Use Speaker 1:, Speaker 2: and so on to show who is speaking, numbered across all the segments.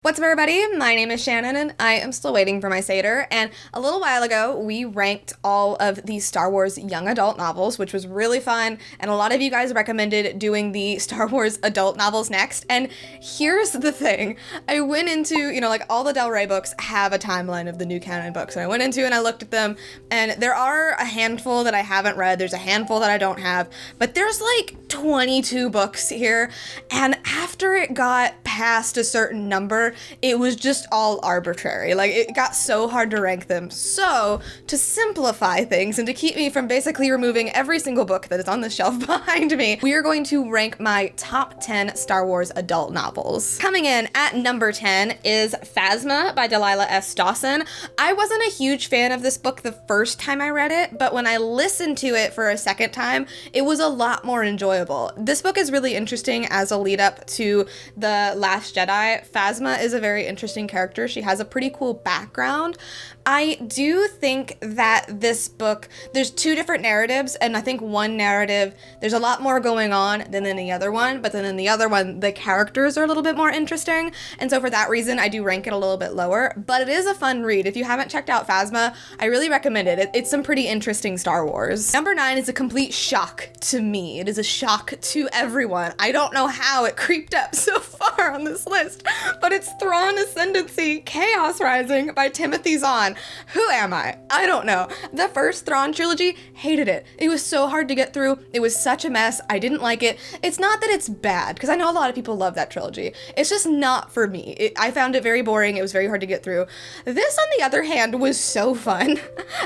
Speaker 1: What's up, everybody? My name is Shannon, and I am still waiting for my Satyr, and a little while ago, we ranked all of the Star Wars young adult novels, which was really fun, and a lot of you guys recommended doing the Star Wars adult novels next, and here's the thing. I went into, like all the Del Rey books have a timeline of the new canon books, and I went into and I looked at them, and there are a handful that I haven't read, there's a handful that I don't have, but there's like 22 books here, and after it got past a certain number, it was just all arbitrary. Like, it got so hard to rank them. So, to simplify things and to keep me from basically removing every single book that is on the shelf behind me, we are going to rank my top 10 Star Wars adult novels. Coming in at number 10 is Phasma by Delilah S. Dawson. I wasn't a huge fan of this book the first time I read it, but when I listened to it for a second time, it was a lot more enjoyable. This book is really interesting as a lead up to The Last Jedi. Phasma is a very interesting character. She has a pretty cool background. I do think that this book, there's two different narratives, and I think one narrative, there's a lot more going on than in the other one, but then in the other one, the characters are a little bit more interesting, and so for that reason, I do rank it a little bit lower, but it is a fun read. If you haven't checked out Phasma, I really recommend it. It's some pretty interesting Star Wars. Number 9 is a complete shock to me. It is a shock to everyone. I don't know how it creeped up so far on this list, but it's Thrawn Ascendancy Chaos Rising by Timothy Zahn. Who am I? I don't know. The first Thrawn trilogy, hated it. It was so hard to get through. It was such a mess. I didn't like it. It's not that it's bad, because I know a lot of people love that trilogy. It's just not for me. I found it very boring. It was very hard to get through. This, on the other hand, was so fun.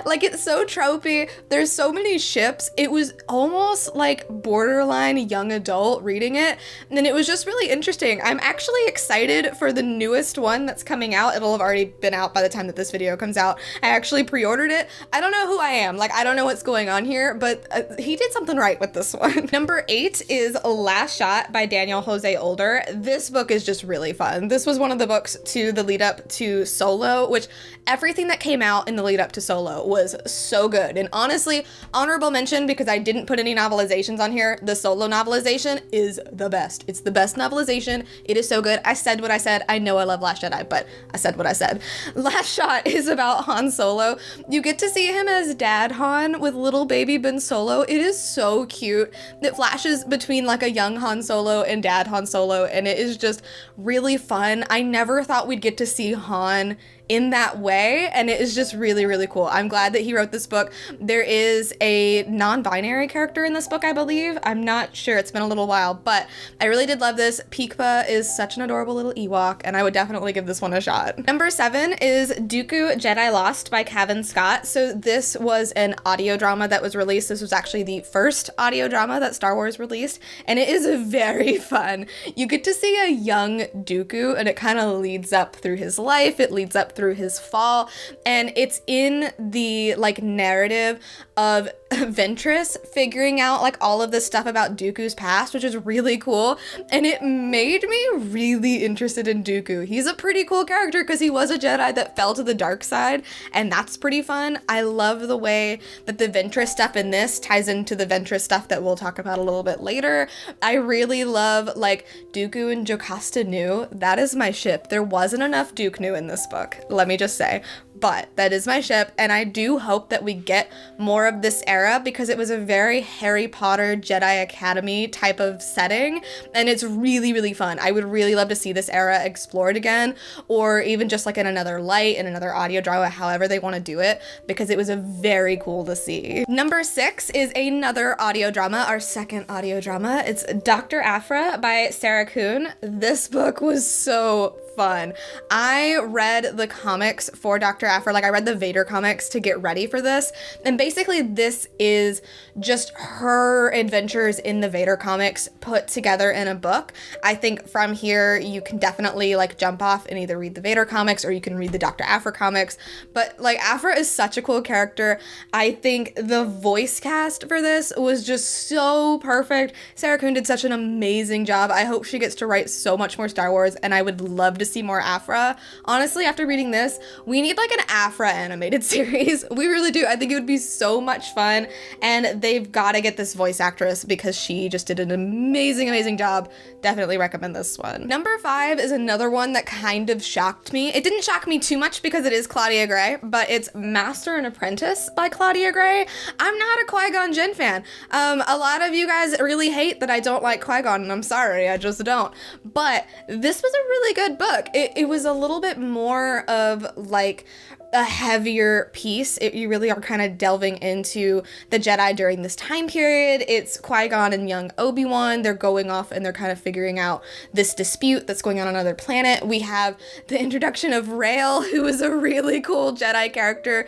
Speaker 1: Like, it's so tropey. There's so many ships. It was almost like borderline young adult reading it, and it was just really interesting. I'm actually excited for the newest one that's coming out. It'll have already been out by the time that this video comes out. I actually pre-ordered it. I don't know who I am. Like, I don't know what's going on here, but he did something right with this one. Number 8 is Last Shot by Daniel Jose Older. This book is just really fun. This was one of the books to the lead up to Solo, which everything that came out in the lead up to Solo was so good. And honestly, honorable mention, because I didn't put any novelizations on here, the Solo novelization is the best. It's the best novelization. It is so good. I said what I said. I know I love Last Jedi, but I said what I said. Last Shot is about Han Solo. You get to see him as Dad Han with little baby Ben Solo. It is so cute. It flashes between like a young Han Solo and Dad Han Solo, and it is just really fun. I never thought we'd get to see Han in that way, and it is just really, really cool. I'm glad that he wrote this book. There is a non-binary character in this book, I believe. I'm not sure. It's been a little while, but I really did love this. Peekpa is such an adorable little Ewok, and I would definitely give this one a shot. Number 7 is Dooku Jedi Lost by Cavan Scott. So this was an audio drama that was released. This was actually the first audio drama that Star Wars released, and it is very fun. You get to see a young Dooku, and it kind of leads up through his life. It leads up through his fall, and it's in the like narrative of Ventress figuring out like all of this stuff about Dooku's past, which is really cool, and it made me really interested in Dooku. He's a pretty cool character because he was a Jedi that fell to the dark side, and that's pretty fun. I love the way that the Ventress stuff in this ties into the Ventress stuff that we'll talk about a little bit later. I really love like Dooku and Jocasta Nu. That is my ship. There wasn't enough Duke Nu in this book, let me just say, but that is my ship, and I do hope that we get more of this era because it was a very Harry Potter Jedi Academy type of setting, and it's really, really fun. I would really love to see this era explored again, or even just like in another light, in another audio drama, however they want to do it, because it was a very cool to see. Number 6 is another audio drama, our second audio drama. It's Dr. Aphra by Sarah Kuhn. This book was so fun. I read the comics for Dr. Aphra, like I read the Vader comics to get ready for this, and basically this is just her adventures in the Vader comics put together in a book. I think from here you can definitely like jump off and either read the Vader comics or you can read the Dr. Aphra comics, but like Aphra is such a cool character. I think the voice cast for this was just so perfect. Sarah Kuhn did such an amazing job. I hope she gets to write so much more Star Wars, and I would love to to see more Aphra. Honestly, after reading this, we need like an Aphra animated series. We really do. I think it would be so much fun, and they've got to get this voice actress because she just did an amazing job. Definitely recommend this one. Number 5 is another one that kind of shocked me. It didn't shock me too much because it is Claudia Gray, but it's Master and Apprentice by Claudia Gray. I'm not a Qui-Gon Jinn fan. A lot of you guys really hate that I don't like Qui-Gon, and I'm sorry, I just don't. But this was a really good book. It was a little bit more of like a heavier piece. You really are kind of delving into the Jedi during this time period. It's Qui-Gon and young Obi-Wan. They're going off and they're kind of figuring out this dispute that's going on another planet. We have the introduction of Rael, who is a really cool Jedi character,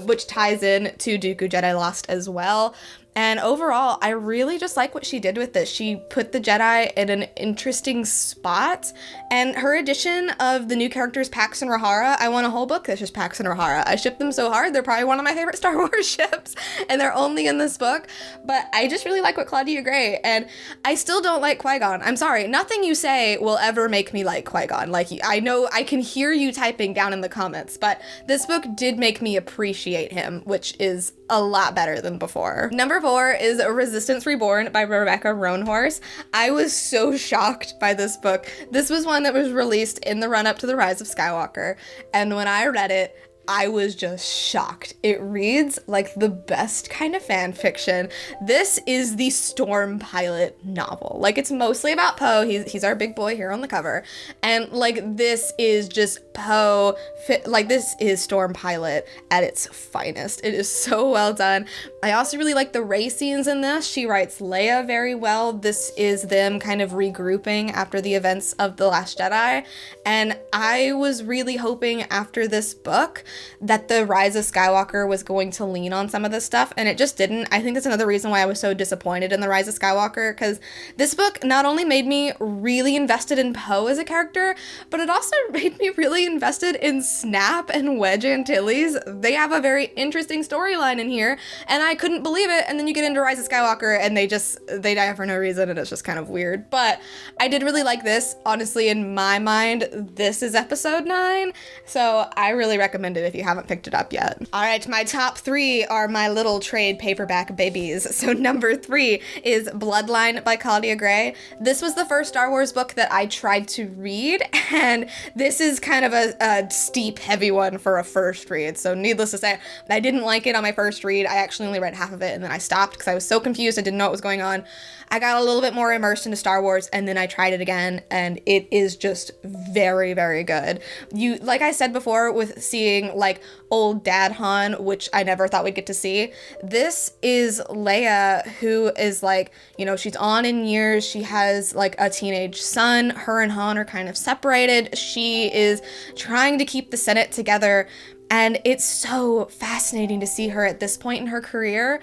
Speaker 1: which ties in to Dooku Jedi Lost as well. And overall, I really just like what she did with this. She put the Jedi in an interesting spot, and her addition of the new characters Pax and Rahara, I want a whole book that's just Pax and Rahara. I ship them so hard. They're probably one of my favorite Star Wars ships, and they're only in this book. But I just really like what Claudia Gray, and I still don't like Qui-Gon. I'm sorry. Nothing you say will ever make me like Qui-Gon. Like, I know I can hear you typing down in the comments, but this book did make me appreciate him, which is a lot better than before. Number 4 is Resistance Reborn by Rebecca Roanhorse. I was so shocked by this book. This was one that was released in the run-up to the Rise of Skywalker, and when I read it, I was just shocked. It reads like the best kind of fan fiction. This is the Storm Pilot novel. Like, it's mostly about Poe. He's our big boy here on the cover. And like, this is just Poe, like this is Storm Pilot at its finest. It is so well done. I also really like the Rey scenes in this. She writes Leia very well. This is them kind of regrouping after the events of The Last Jedi. And I was really hoping after this book that the Rise of Skywalker was going to lean on some of this stuff, and it just didn't. I think that's another reason why I was so disappointed in the Rise of Skywalker, because this book not only made me really invested in Poe as a character, but it also made me really invested in Snap and Wedge Antilles. They have a very interesting storyline in here, and I couldn't believe it. And then you get into Rise of Skywalker, and they die for no reason, and it's just kind of weird. But I did really like this. Honestly, in my mind, this is episode 9, so I really recommend it if you haven't picked it up yet. All right, my top 3 are my little trade paperback babies. So number 3 is Bloodline by Claudia Gray. This was the first Star Wars book that I tried to read, and this is kind of a steep, heavy one for a first read. So needless to say, I didn't like it on my first read. I actually only read half of it, and then I stopped because I was so confused. I didn't know what was going on. I got a little bit more immersed into Star Wars, and then I tried it again, and it is just very, very good. Like I said before, with seeing like old Dad Han, which I never thought we'd get to see, this is Leia, who is like, you know, she's on in years. She has like a teenage son. Her and Han are kind of separated. She is trying to keep the Senate together, and it's so fascinating to see her at this point in her career.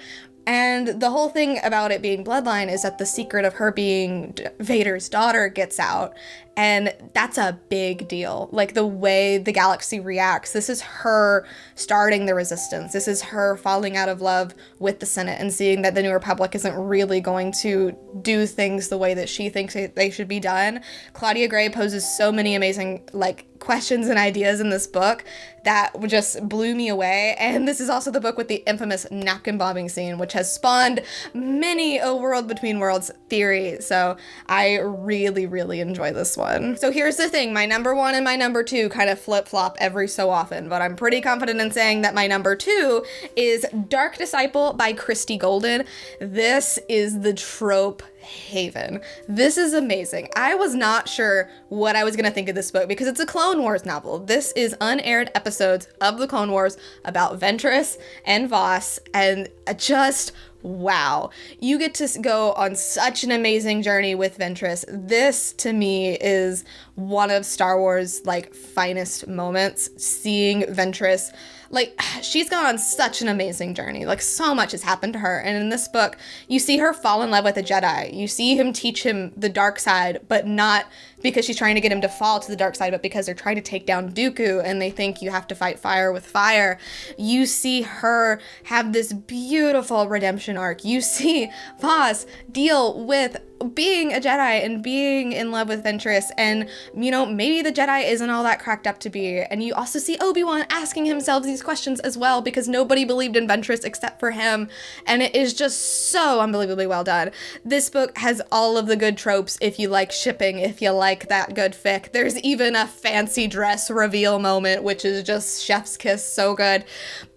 Speaker 1: And the whole thing about it being Bloodline is that the secret of her being Vader's daughter gets out. And that's a big deal. Like, the way the galaxy reacts, this is her starting the resistance. This is her falling out of love with the Senate and seeing that the New Republic isn't really going to do things the way that she thinks they should be done. Claudia Gray poses so many amazing, like, questions and ideas in this book that just blew me away. And this is also the book with the infamous napkin bombing scene, which has spawned many a World Between Worlds theory. So I really, really enjoy this one. So here's the thing, my number 1 and my number 2 kind of flip-flop every so often, but I'm pretty confident in saying that my number 2 is Dark Disciple by Christie Golden. This is the trope haven. This is amazing. I was not sure what I was going to think of this book because it's a Clone Wars novel. This is unaired episodes of the Clone Wars about Ventress and Voss, and just wow. You get to go on such an amazing journey with Ventress. This, to me, is one of Star Wars, like, finest moments. Seeing Ventress, like, she's gone on such an amazing journey. Like, so much has happened to her. And in this book, you see her fall in love with a Jedi. You see him teach him the dark side, but not because she's trying to get him to fall to the dark side, but because they're trying to take down Dooku and they think you have to fight fire with fire. You see her have this beautiful redemption arc. You see Voss deal with being a Jedi and being in love with Ventress and maybe the Jedi isn't all that cracked up to be. And you also see Obi-Wan asking himself these questions as well, because nobody believed in Ventress except for him. And it is just so unbelievably well done. This book has all of the good tropes if you like shipping, if you like that good fic. There's even a fancy dress reveal moment, which is just chef's kiss, so good.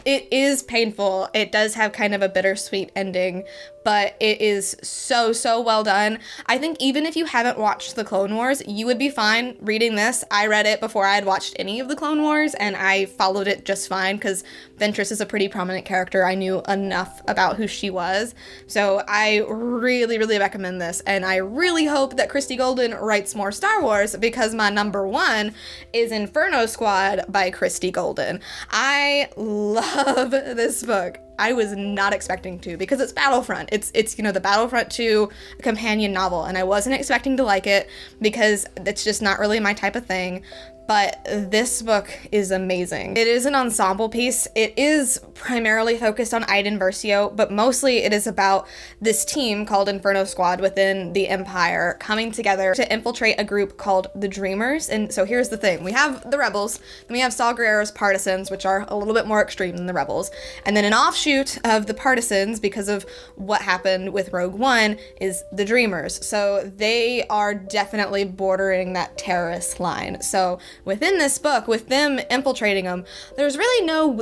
Speaker 1: It is painful. It does have kind of a bittersweet ending, but it is so, so well done. I think even if you haven't watched the Clone Wars, you would be fine reading this. I read it before I had watched any of the Clone Wars, and I followed it just fine because Ventress is a pretty prominent character. I knew enough about who she was. So I really, really recommend this, and I really hope that Christie Golden writes more Star Wars, because my number one is Inferno Squad by Christie Golden. I love this book. I was not expecting to, because it's Battlefront. It's the Battlefront 2 companion novel, and I wasn't expecting to like it because it's just not really my type of thing. But this book is amazing. It is an ensemble piece. It is primarily focused on Iden Versio, but mostly it is about this team called Inferno Squad within the Empire coming together to infiltrate a group called the Dreamers. And so here's the thing. We have the Rebels, then we have Saw Gerrera's Partisans, which are a little bit more extreme than the Rebels. And then an offshoot of the Partisans, because of what happened with Rogue One, is the Dreamers. So they are definitely bordering that terrorist line. So within this book, with them infiltrating them, there's really no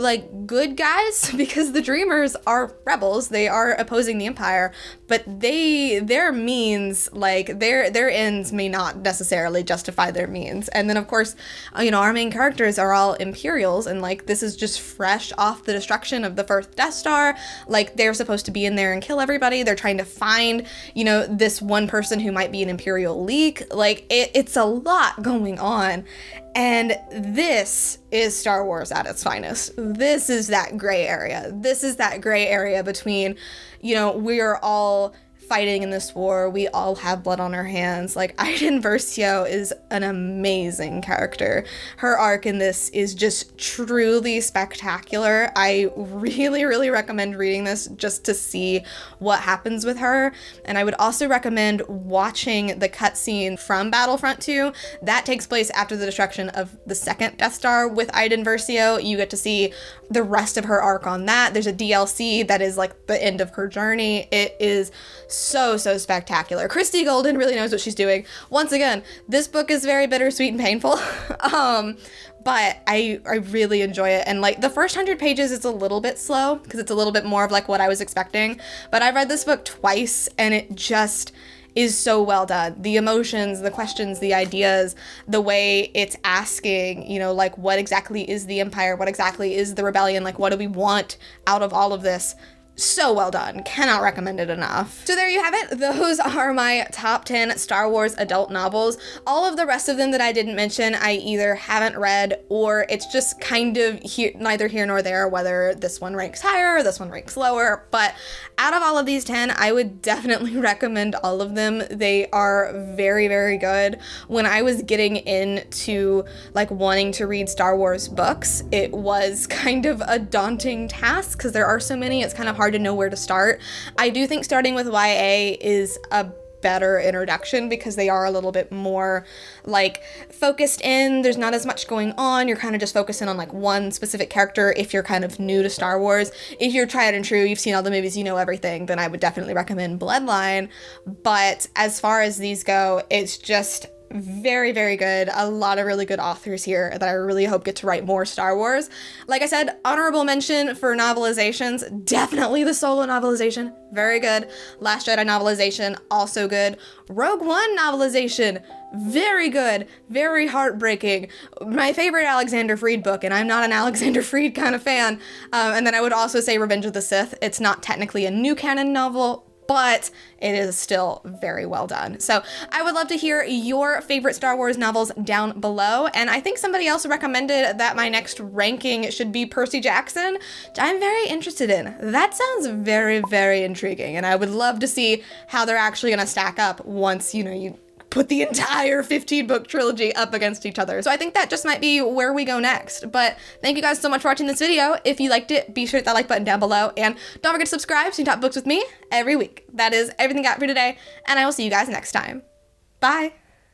Speaker 1: good guys, because the Dreamers are rebels. They are opposing the Empire, but their means, their ends may not necessarily justify their means. And then of course, our main characters are all Imperials, and this is just fresh off the destruction of the first Death Star. They're supposed to be in there and kill everybody. They're trying to find, this one person who might be an Imperial leak. It's a lot going on. And this is Star Wars at its finest. This is that gray area. This is that gray area between, we are all fighting in this war. We all have blood on our hands. Iden Versio is an amazing character. Her arc in this is just truly spectacular. I really, really recommend reading this just to see what happens with her. And I would also recommend watching the cutscene from Battlefront 2. That takes place after the destruction of the second Death Star with Iden Versio. You get to see the rest of her arc on that. There's a DLC that is the end of her journey. It is so spectacular. Christie Golden really knows what she's doing. Once again, this book is very bittersweet and painful, but I really enjoy it. And the first 100 pages is a little bit slow because it's a little bit more of what I was expecting. But I've read this book twice, and it just is so well done. The emotions, the questions, the ideas, the way it's asking, what exactly is the Empire? What exactly is the rebellion? What do we want out of all of this? So well done. Cannot recommend it enough. So there you have it. Those are my top 10 Star Wars adult novels. All of the rest of them that I didn't mention, I either haven't read, or it's just kind of neither here nor there, whether this one ranks higher or this one ranks lower. But out of all of these 10, I would definitely recommend all of them. They are very, very good. When I was getting into wanting to read Star Wars books, it was kind of a daunting task because there are so many. It's kind of hard to know where to start. I do think starting with YA is a better introduction because they are a little bit more focused in. There's not as much going on. You're kind of just focusing on one specific character if you're kind of new to Star Wars. If you're tried and true, you've seen all the movies, you know everything, then I would definitely recommend Bloodline. But as far as these go, it's just very, very good. A lot of really good authors here that I really hope get to write more Star Wars. Like I said, honorable mention for novelizations, definitely the Solo novelization, very good. Last Jedi novelization, also good. Rogue One novelization, very good, very heartbreaking. My favorite Alexander Freed book, and I'm not an Alexander Freed kind of fan. And then I would also say Revenge of the Sith. It's not technically a new canon novel, but it is still very well done. So I would love to hear your favorite Star Wars novels down below. And I think somebody else recommended that my next ranking should be Percy Jackson, which I'm very interested in. That sounds very, very intriguing. And I would love to see how they're actually going to stack up once, you put the entire 15-book trilogy up against each other. So I think that just might be where we go next. But thank you guys so much for watching this video. If you liked it, be sure to hit that like button down below. And don't forget to subscribe so you can talk books with me every week. That is everything I got for today. And I will see you guys next time. Bye.